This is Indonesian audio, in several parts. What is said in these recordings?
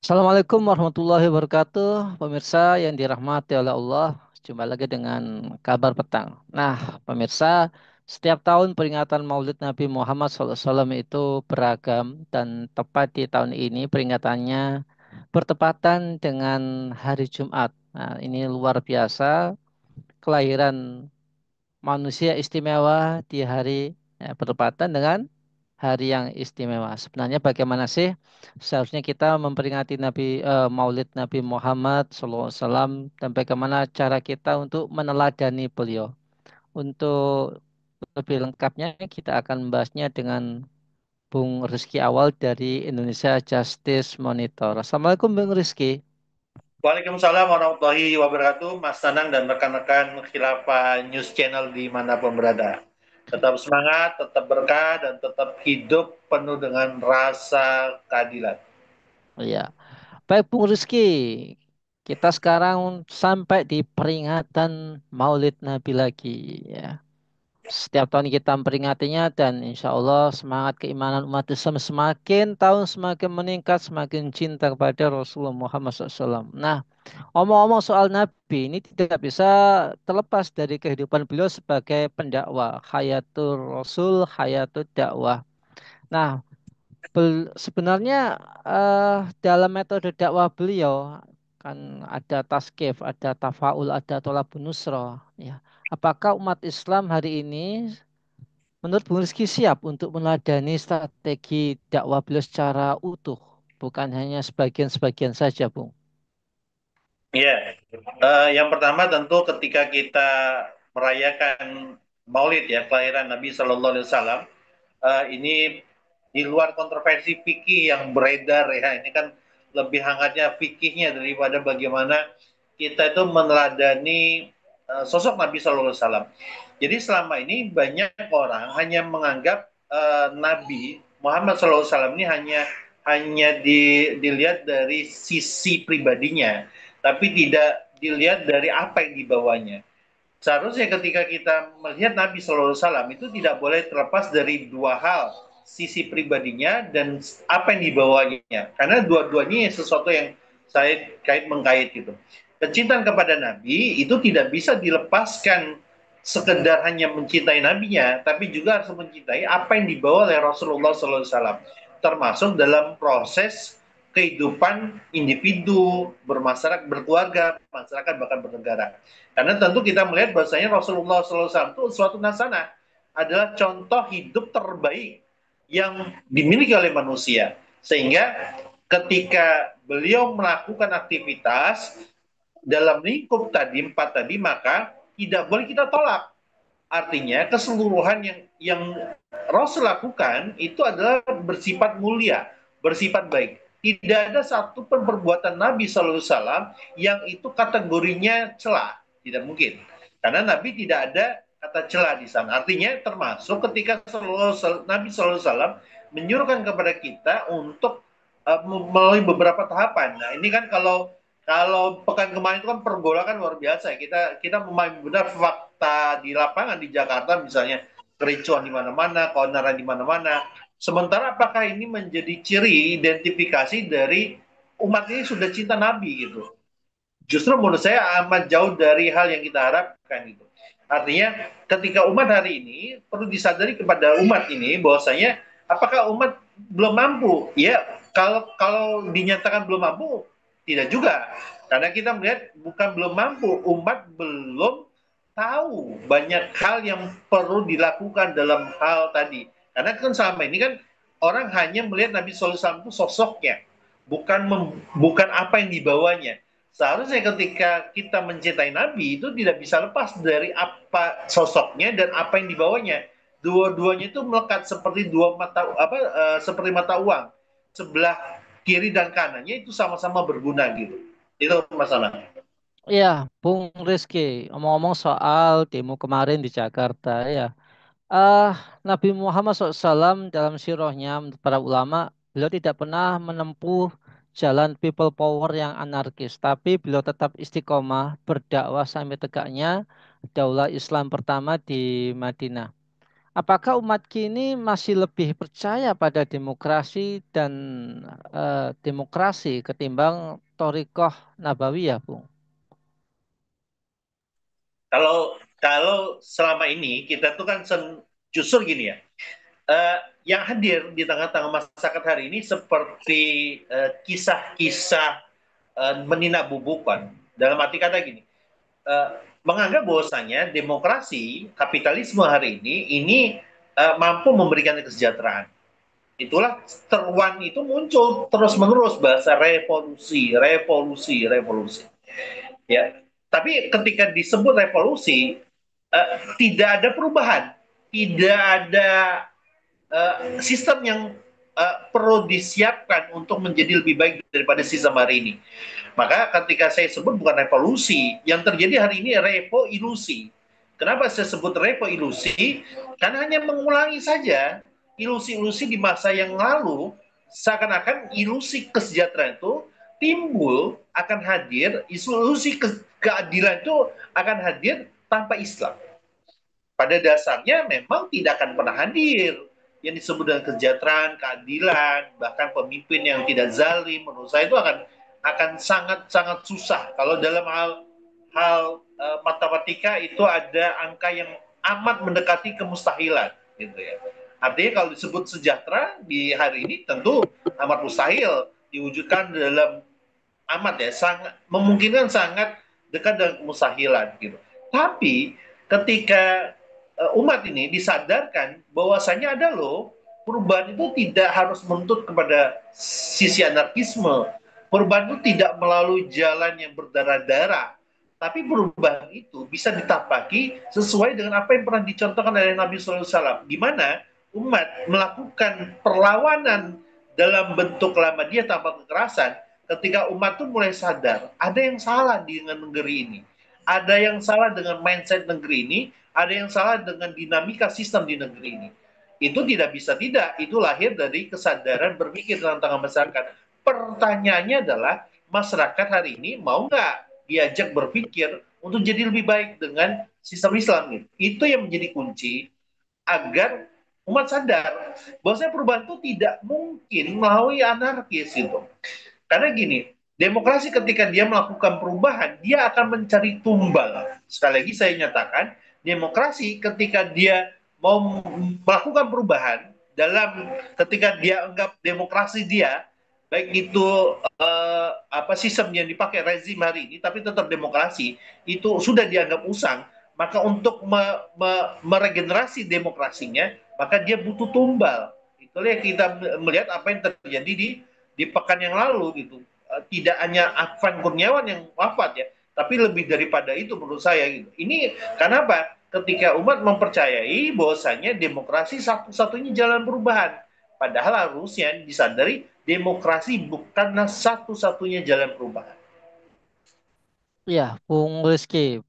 Assalamualaikum warahmatullahi wabarakatuh, pemirsa yang dirahmati oleh Allah. Jumpa lagi dengan kabar petang. Nah, pemirsa, setiap tahun peringatan Maulid Nabi Muhammad SAW itu beragam dan tepat di tahun ini peringatannya bertepatan dengan hari Jumat. Nah, ini luar biasa kelahiran manusia istimewa di hari bertepatan dengan hari yang istimewa. Sebenarnya bagaimana sih seharusnya kita memperingati Maulid Nabi Muhammad SAW dan bagaimana cara kita untuk meneladani beliau. Untuk lebih lengkapnya kita akan membahasnya dengan Bung Rizky Awal dari Indonesia Justice Monitor. Assalamualaikum Bung Rizky. Waalaikumsalam warahmatullahi wabarakatuh, Mas Tanang dan rekan-rekan Khilafah News Channel dimanapun berada. Tetap semangat, tetap berkah, dan tetap hidup penuh dengan rasa keadilan. Ya, baik Bung Rizky. Kita sekarang sampai di peringatan Maulid Nabi lagi ya. Setiap tahun kita memperingatinya dan insya Allah semangat keimanan umat Islam semakin tahun semakin meningkat, semakin cinta kepada Rasulullah Muhammad SAW. Nah, omong-omong soal Nabi ini tidak bisa terlepas dari kehidupan beliau sebagai pendakwah. Hayatul Rasul, Hayatul Dakwah. Nah, sebenarnya dalam metode dakwah beliau kan ada taskif, ada tafaul, ada tolabun nusroh. Ya. Apakah umat Islam hari ini menurut Bung Rizky siap untuk meneladani strategi dakwah beliau secara utuh, bukan hanya sebagian-sebagian saja, Bung? Iya, yang pertama tentu ketika kita merayakan Maulid ya, kelahiran Nabi Shallallahu Alaihi Wasallam, ini di luar kontroversi fikih yang beredar ya, ini kan lebih hangatnya fikihnya daripada bagaimana kita itu meneladani sosok Nabi Shallallahu Alaihi Wasallam. Jadi selama ini banyak orang hanya menganggap Nabi Muhammad Shallallahu Alaihi Wasallam ini hanya dilihat dari sisi pribadinya, tapi tidak dilihat dari apa yang dibawanya. Seharusnya ketika kita melihat Nabi Shallallahu Alaihi Wasallam itu tidak boleh terlepas dari dua hal, sisi pribadinya dan apa yang dibawanya. Karena dua-duanya sesuatu yang saya mengkait gitu. Kecintaan kepada Nabi itu tidak bisa dilepaskan sekedar hanya mencintai nabinya, tapi juga harus mencintai apa yang dibawa oleh Rasulullah Sallallahu Alaihi Wasallam, termasuk dalam proses kehidupan individu, bermasyarakat, berkeluarga, masyarakat bahkan bernegara. Karena tentu kita melihat bahwasanya Rasulullah SAW itu suatu nasana adalah contoh hidup terbaik yang dimiliki oleh manusia. Sehingga ketika beliau melakukan aktivitas dalam lingkup tadi empat tadi, maka tidak boleh kita tolak. Artinya keseluruhan yang Rasul lakukan itu adalah bersifat mulia, bersifat baik. Tidak ada satu pun perbuatan Nabi Shallallahu Alaihi Wasallam yang itu kategorinya celah, tidak mungkin. Karena Nabi tidak ada kata celah di sana. Artinya termasuk ketika Nabi Shallallahu Alaihi Wasallam menyuruhkan kepada kita untuk melalui beberapa tahapan. Nah ini kan kalau kalau pekan kemarin itu kan pergolakan luar biasa. Kita memahami benar fakta di lapangan di Jakarta misalnya kericuan di mana-mana, keonaran di mana-mana. Sementara apakah ini menjadi ciri identifikasi dari umat ini sudah cinta Nabi gitu? Justru menurut saya amat jauh dari hal yang kita harapkan gitu. Artinya ketika umat hari ini perlu disadari kepada umat ini bahwasanya apakah umat belum mampu? Ya, kalau dinyatakan belum mampu tidak juga. Karena kita melihat bukan belum mampu, umat belum tahu banyak hal yang perlu dilakukan dalam hal tadi. Karena kan selama ini kan orang hanya melihat Nabi Sallallahu Alaihi Wasallam itu sosoknya, bukan apa yang dibawanya. Seharusnya ketika kita mencintai Nabi itu tidak bisa lepas dari apa sosoknya dan apa yang dibawanya. Dua-duanya itu melekat seperti seperti mata uang. Sebelah kiri dan kanannya itu sama-sama berguna gitu. Itu masalah. Iya, Bung Rizky, omong-omong soal demo kemarin di Jakarta, ya. Ah, Nabi Muhammad SAW dalam sirahnya menurut para ulama, beliau tidak pernah menempuh jalan people power yang anarkis, tapi beliau tetap istiqomah berdakwah sampai tegaknya daulah Islam pertama di Madinah. Apakah umat kini masih lebih percaya pada demokrasi dan demokrasi ketimbang Thorikoh Nabawiyah, Bung? Kalau kalau selama ini kita tuh kan justru gini ya, uh, yang hadir di tengah-tengah masyarakat hari ini seperti kisah-kisah meninak bubukan. Dalam arti kata gini, menganggap bahwasanya demokrasi kapitalisme hari ini mampu memberikan kesejahteraan. Itulah teruan itu muncul terus menerus bahasa revolusi, revolusi, revolusi. Ya, tapi ketika disebut revolusi, tidak ada perubahan, tidak ada sistem yang perlu disiapkan untuk menjadi lebih baik daripada sistem hari ini. Maka ketika saya sebut bukan revolusi, yang terjadi hari ini revo ilusi. Kenapa saya sebut revo ilusi? Karena hanya mengulangi saja ilusi-ilusi di masa yang lalu, seakan-akan ilusi kesejahteraan itu timbul akan hadir, ilusi keadilan itu akan hadir tanpa Islam. Pada dasarnya memang tidak akan pernah hadir yang disebut dengan kesejahteraan, keadilan, bahkan pemimpin yang tidak zalim. Menurut saya itu akan sangat-sangat susah. Kalau dalam hal matematika itu ada angka yang amat mendekati kemustahilan, gitu ya. Artinya kalau disebut sejahtera di hari ini tentu amat mustahil diwujudkan dalam amat ya, sangat memungkinkan sangat dekat dengan kemustahilan gitu. Tapi ketika umat ini disadarkan bahwasanya ada loh perubahan itu tidak harus menuntut kepada sisi anarkisme. Perubahan itu tidak melalui jalan yang berdarah-darah, tapi perubahan itu bisa ditapaki sesuai dengan apa yang pernah dicontohkan oleh Nabi SAW, di mana umat melakukan perlawanan dalam bentuk lama dia tanpa kekerasan. Ketika umat tuh mulai sadar ada yang salah dengan negeri ini, ada yang salah dengan mindset negeri ini, ada yang salah dengan dinamika sistem di negeri ini. Itu tidak bisa tidak, itu lahir dari kesadaran berpikir tentang masyarakat. Pertanyaannya adalah masyarakat hari ini mau nggak diajak berpikir untuk jadi lebih baik dengan sistem Islam gitu. Itu yang menjadi kunci agar umat sadar bahwa perubahan itu tidak mungkin melalui anarkis gitu. Karena gini, demokrasi ketika dia melakukan perubahan, dia akan mencari tumbal. Sekali lagi saya nyatakan, demokrasi ketika dia mau melakukan perubahan dalam ketika dia anggap demokrasi dia baik itu apa sistem yang dipakai rezim hari ini tapi tetap demokrasi itu sudah dianggap usang, maka untuk meregenerasi demokrasinya maka dia butuh tumbal. Itulah yang kita melihat apa yang terjadi di pekan yang lalu gitu. Tidak hanya Afan Kurniawan yang wafat ya, tapi lebih daripada itu menurut saya gitu. Ini kenapa? Ketika umat mempercayai bahwasanya demokrasi satu-satunya jalan perubahan. Padahal harusnya disadari demokrasi bukanlah satu-satunya jalan perubahan. Ya, Bung Rizky.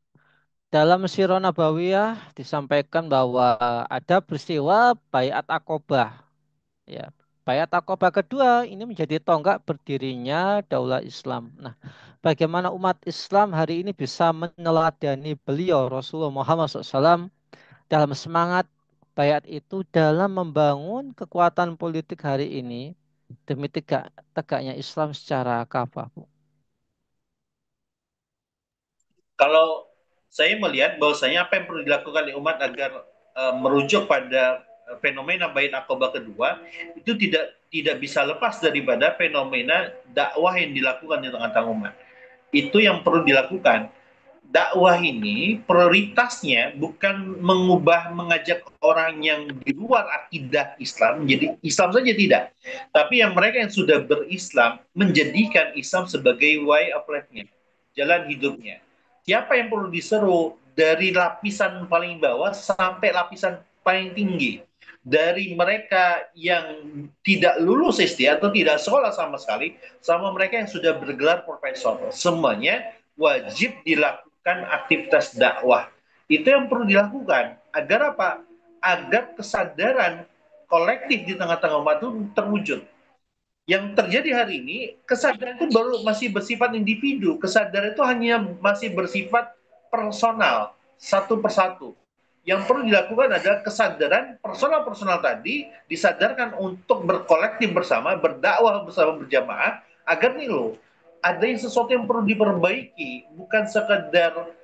Dalam Sirah Nabawiyah disampaikan bahwa ada peristiwa Baiat Aqobah. Ya, Baiat Aqobah kedua ini menjadi tonggak berdirinya Daulah Islam. Nah, bagaimana umat Islam hari ini bisa meneladani beliau Rasulullah Muhammad SAW dalam semangat Baiat itu dalam membangun kekuatan politik hari ini demi tegaknya Islam secara kafah, Bu. Kalau saya melihat bahwasanya apa yang perlu dilakukan oleh umat agar merujuk pada fenomena Bait Aqobah kedua itu tidak bisa lepas daripada fenomena dakwah yang dilakukan di tengah-tengah umat. Itu yang perlu dilakukan. Dakwah ini prioritasnya bukan mengajak orang yang di luar akidah Islam menjadi Islam saja, tidak, tapi yang mereka yang sudah berislam menjadikan Islam sebagai way of life-nya, jalan hidupnya. Siapa yang perlu diseru dari lapisan paling bawah sampai lapisan paling tinggi, dari mereka yang tidak lulus SD atau tidak sekolah sama sekali, sama mereka yang sudah bergelar profesor, semuanya wajib dilakukan aktivitas dakwah. Itu yang perlu dilakukan. Agar apa? Agar kesadaran kolektif di tengah-tengah umat itu terwujud. Yang terjadi hari ini, kesadaran itu baru masih bersifat individu. Kesadaran itu hanya masih bersifat personal, satu persatu. Yang perlu dilakukan adalah kesadaran personal-personal tadi disadarkan untuk berkolektif bersama, berdakwah bersama berjamaah agar nih loh ada yang sesuatu yang perlu diperbaiki, bukan sekedar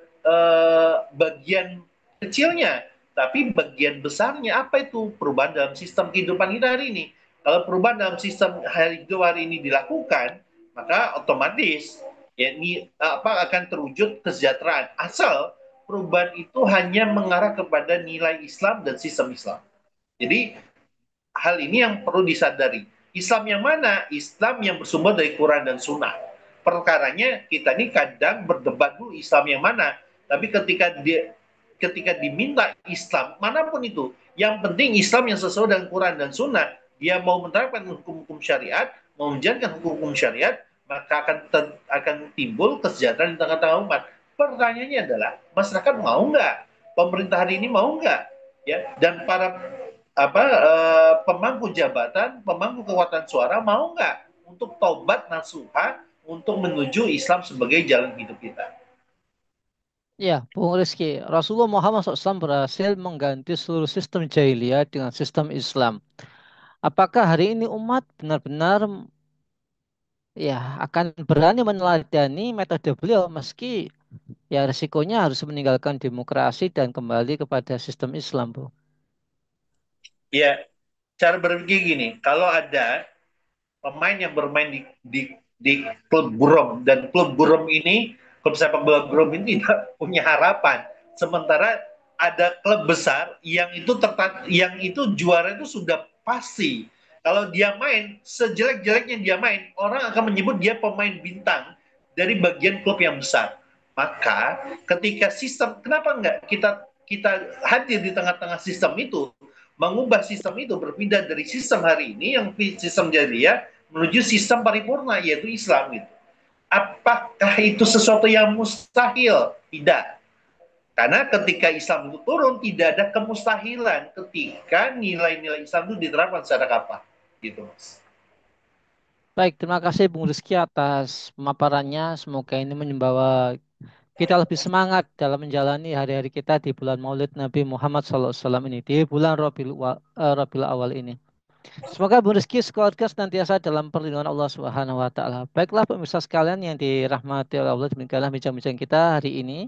bagian kecilnya, tapi bagian besarnya. Apa itu perubahan dalam sistem kehidupan kita hari ini? Kalau perubahan dalam sistem hidup hari ini dilakukan, maka otomatis ya ini akan terwujud kesejahteraan. Asal perubahan itu hanya mengarah kepada nilai Islam dan sistem Islam. Jadi hal ini yang perlu disadari. Islam yang mana? Islam yang bersumber dari Quran dan Sunnah. Perkaranya kita ini kadang berdebat dulu Islam yang mana. Tapi ketika diminta Islam manapun itu, yang penting Islam yang sesuai dengan Quran dan Sunnah. Dia mau menerapkan hukum-hukum syariat, mau menjalankan hukum-hukum syariat, maka akan timbul kesejahteraan di tengah-tengah umat. Pertanyaannya adalah masyarakat mau nggak? Pemerintah hari ini mau nggak? Ya, dan para pemangku jabatan, pemangku kekuatan suara mau nggak untuk tobat nasuha untuk menuju Islam sebagai jalan hidup kita? Ya, Bung Rizky, Rasulullah Muhammad SAW berhasil mengganti seluruh sistem jahiliyah dengan sistem Islam. Apakah hari ini umat benar-benar ya akan berani meneladani metode beliau meski ya risikonya harus meninggalkan demokrasi dan kembali kepada sistem Islam, Bu? Ya, cara berpikir gini, kalau ada pemain yang bermain di klub burom dan klub burom ini, klub sepak bola burom ini tidak punya harapan. Sementara ada klub besar yang itu juara itu sudah pasti. Kalau dia main sejelek-jeleknya dia main, orang akan menyebut dia pemain bintang dari bagian klub yang besar. Maka ketika sistem, kenapa enggak kita kita hadir di tengah-tengah sistem itu, mengubah sistem itu berpindah dari sistem hari ini yang sistem jahiliyah menuju sistem paripurna yaitu Islam gitu. Apakah itu sesuatu yang mustahil? Tidak. Karena ketika Islam itu turun tidak ada kemustahilan ketika nilai-nilai Islam itu diterapkan secara kapal. Gitu, Mas. Baik, terima kasih Bung Rizky atas pemaparannya. Semoga ini membawa kita lebih semangat dalam menjalani hari-hari kita di bulan Maulid Nabi Muhammad SAW ini, di bulan Rabiul Awal ini. Semoga Bung Rizky sekeluarga senantiasa dalam perlindungan Allah Subhanahu wa taala. Baiklah pemirsa sekalian yang dirahmati oleh Allah, demikianlah bincang-bincang kita hari ini.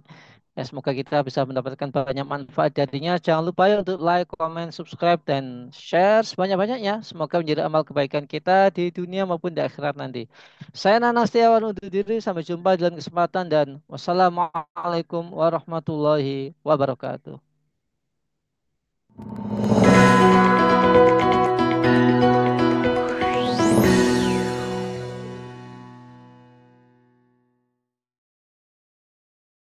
Ya, semoga kita bisa mendapatkan banyak manfaat darinya. Jangan lupa ya untuk like, comment, subscribe, dan share sebanyak-banyaknya. Semoga menjadi amal kebaikan kita di dunia maupun di akhirat nanti. Saya Nana Setiawan undur diri. Sampai jumpa dalam kesempatan dan wassalamualaikum warahmatullahi wabarakatuh.